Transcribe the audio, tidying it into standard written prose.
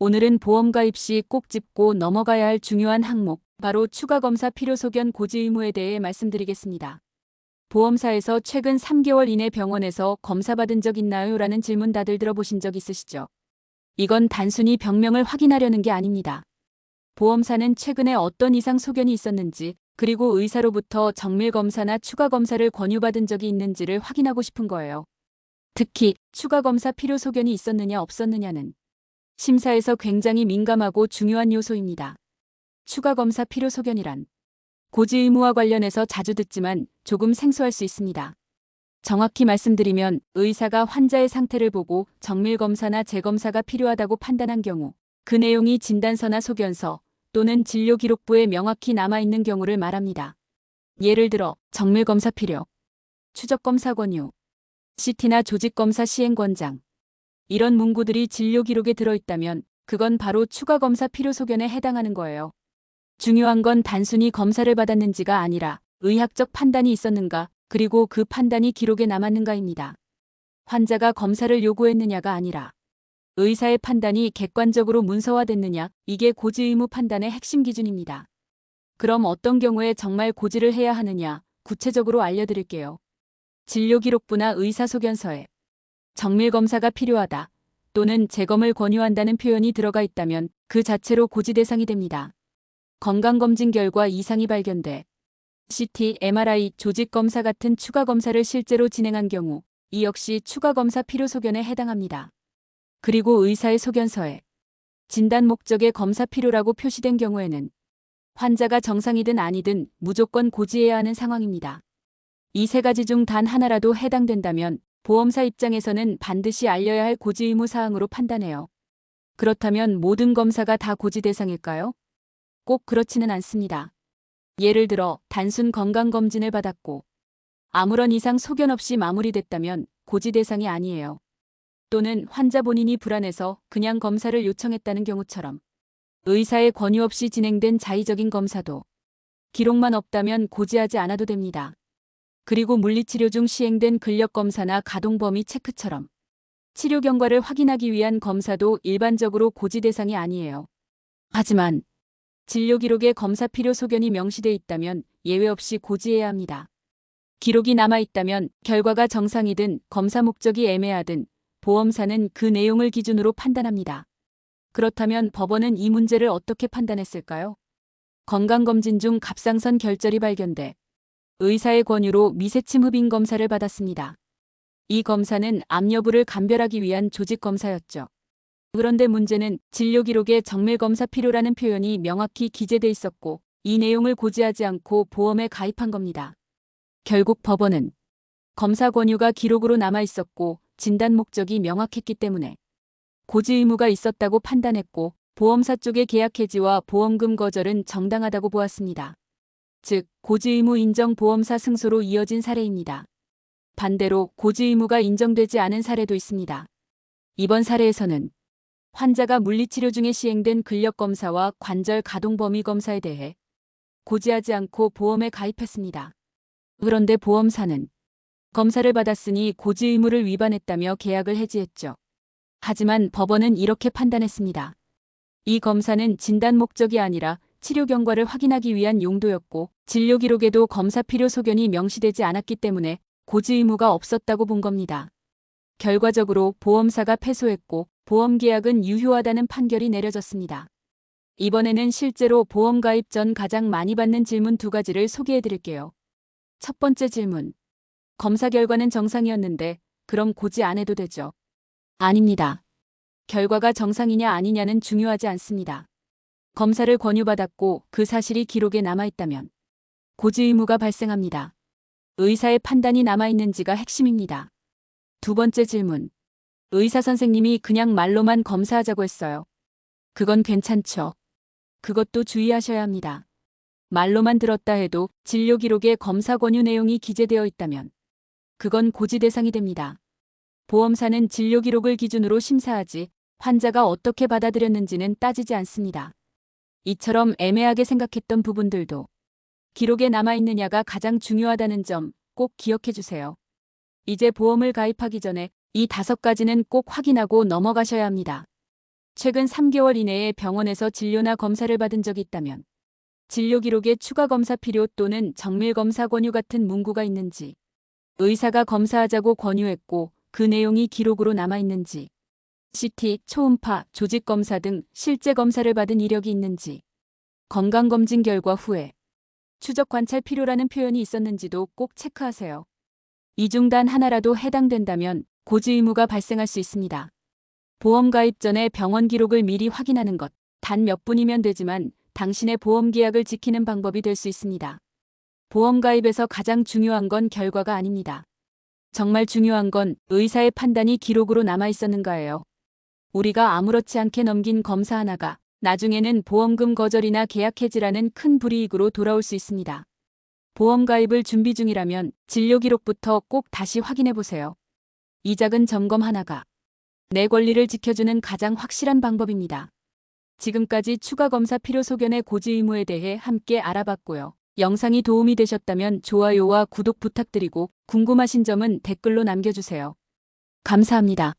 오늘은 보험 가입 시 꼭 짚고 넘어가야 할 중요한 항목, 바로 추가검사 필요소견 고지 의무에 대해 말씀드리겠습니다. 보험사에서 최근 3개월 이내 병원에서 검사받은 적 있나요? 라는 질문 다들 들어보신 적 있으시죠? 이건 단순히 병명을 확인하려는 게 아닙니다. 보험사는 최근에 어떤 이상 소견이 있었는지, 그리고 의사로부터 정밀검사나 추가검사를 권유받은 적이 있는지를 확인하고 싶은 거예요. 특히 추가검사 필요 소견이 있었느냐 없었느냐는 심사에서 굉장히 민감하고 중요한 요소입니다. 추가검사 필요 소견이란 고지 의무와 관련해서 자주 듣지만 조금 생소할 수 있습니다. 정확히 말씀드리면 의사가 환자의 상태를 보고 정밀검사나 재검사가 필요하다고 판단한 경우 그 내용이 진단서나 소견서 또는 진료기록부에 명확히 남아있는 경우를 말합니다. 예를 들어 정밀검사 필요, 추적검사 권유, CT나 조직검사 시행권장, 이런 문구들이 진료기록에 들어있다면 그건 바로 추가검사 필요 소견에 해당하는 거예요. 중요한 건 단순히 검사를 받았는지가 아니라 의학적 판단이 있었는가, 그리고 그 판단이 기록에 남았는가입니다. 환자가 검사를 요구했느냐가 아니라 의사의 판단이 객관적으로 문서화됐느냐, 이게 고지 의무 판단의 핵심 기준입니다. 그럼 어떤 경우에 정말 고지를 해야 하느냐, 구체적으로 알려드릴게요. 진료기록부나 의사소견서에 정밀검사가 필요하다 또는 재검을 권유한다는 표현이 들어가 있다면 그 자체로 고지 대상이 됩니다. 건강검진 결과 이상이 발견돼 CT, MRI, 조직검사 같은 추가검사를 실제로 진행한 경우 이 역시 추가검사 필요 소견에 해당합니다. 그리고 의사의 소견서에 진단 목적의 검사 필요라고 표시된 경우에는 환자가 정상이든 아니든 무조건 고지해야 하는 상황입니다. 이 세 가지 중 단 하나라도 해당된다면 보험사 입장에서는 반드시 알려야 할 고지 의무 사항으로 판단해요. 그렇다면 모든 검사가 다 고지 대상일까요? 꼭 그렇지는 않습니다. 예를 들어 단순 건강검진을 받았고 아무런 이상 소견 없이 마무리됐다면 고지 대상이 아니에요. 또는 환자 본인이 불안해서 그냥 검사를 요청했다는 경우처럼 의사의 권유 없이 진행된 자의적인 검사도 기록만 없다면 고지하지 않아도 됩니다. 그리고 물리치료 중 시행된 근력검사나 가동범위 체크처럼 치료 경과를 확인하기 위한 검사도 일반적으로 고지 대상이 아니에요. 하지만 진료기록에 검사 필요 소견이 명시돼 있다면 예외 없이 고지해야 합니다. 기록이 남아있다면 결과가 정상이든 검사 목적이 애매하든 보험사는 그 내용을 기준으로 판단합니다. 그렇다면 법원은 이 문제를 어떻게 판단했을까요? 건강검진 중 갑상선 결절이 발견돼 의사의 권유로 미세침 흡인 검사를 받았습니다. 이 검사는 암 여부를 감별하기 위한 조직검사였죠. 그런데 문제는 진료기록에 정밀검사 필요라는 표현이 명확히 기재돼 있었고 이 내용을 고지하지 않고 보험에 가입한 겁니다. 결국 법원은 검사 권유가 기록으로 남아 있었고 진단 목적이 명확했기 때문에 고지 의무가 있었다고 판단했고 보험사 쪽의 계약 해지와 보험금 거절은 정당하다고 보았습니다. 즉, 고지 의무 인정 보험사 승소로 이어진 사례입니다. 반대로 고지 의무가 인정되지 않은 사례도 있습니다. 이번 사례에서는 환자가 물리치료 중에 시행된 근력검사와 관절 가동 범위 검사에 대해 고지하지 않고 보험에 가입했습니다. 그런데 보험사는 검사를 받았으니 고지 의무를 위반했다며 계약을 해지했죠. 하지만 법원은 이렇게 판단했습니다. 이 검사는 진단 목적이 아니라 치료 경과를 확인하기 위한 용도였고 진료기록에도 검사 필요 소견이 명시되지 않았기 때문에 고지 의무가 없었다고 본 겁니다. 결과적으로 보험사가 패소했고 보험계약은 유효하다는 판결이 내려졌습니다. 이번에는 실제로 보험 가입 전 가장 많이 받는 질문 두 가지를 소개해 드릴게요. 첫 번째 질문. 검사 결과는 정상이었는데 그럼 고지 안 해도 되죠? 아닙니다. 결과가 정상이냐 아니냐는 중요하지 않습니다. 검사를 권유받았고 그 사실이 기록에 남아있다면 고지 의무가 발생합니다. 의사의 판단이 남아있는지가 핵심입니다. 두 번째 질문. 의사 선생님이 그냥 말로만 검사하자고 했어요. 그건 괜찮죠. 그것도 주의하셔야 합니다. 말로만 들었다 해도 진료 기록에 검사 권유 내용이 기재되어 있다면 그건 고지 대상이 됩니다. 보험사는 진료 기록을 기준으로 심사하지 환자가 어떻게 받아들였는지는 따지지 않습니다. 이처럼 애매하게 생각했던 부분들도 기록에 남아있느냐가 가장 중요하다는 점 꼭 기억해 주세요. 이제 보험을 가입하기 전에 이 5가지는 꼭 확인하고 넘어가셔야 합니다. 최근 3개월 이내에 병원에서 진료나 검사를 받은 적이 있다면, 진료 기록에 추가 검사 필요 또는 정밀 검사 권유 같은 문구가 있는지, 의사가 검사하자고 권유했고 그 내용이 기록으로 남아 있는지, CT, 초음파, 조직 검사 등 실제 검사를 받은 이력이 있는지, 건강검진 결과 후에 추적 관찰 필요라는 표현이 있었는지도 꼭 체크하세요. 이 중 단 하나라도 해당된다면 고지 의무가 발생할 수 있습니다. 보험 가입 전에 병원 기록을 미리 확인하는 것, 단 몇 분이면 되지만 당신의 보험 계약을 지키는 방법이 될 수 있습니다. 보험 가입에서 가장 중요한 건 결과가 아닙니다. 정말 중요한 건 의사의 판단이 기록으로 남아 있었는가예요. 우리가 아무렇지 않게 넘긴 검사 하나가 나중에는 보험금 거절이나 계약 해지라는 큰 불이익으로 돌아올 수 있습니다. 보험 가입을 준비 중이라면 진료 기록부터 꼭 다시 확인해 보세요. 이 작은 점검 하나가 내 권리를 지켜주는 가장 확실한 방법입니다. 지금까지 추가 검사 필요 소견의 고지 의무에 대해 함께 알아봤고요. 영상이 도움이 되셨다면 좋아요와 구독 부탁드리고 궁금하신 점은 댓글로 남겨주세요. 감사합니다.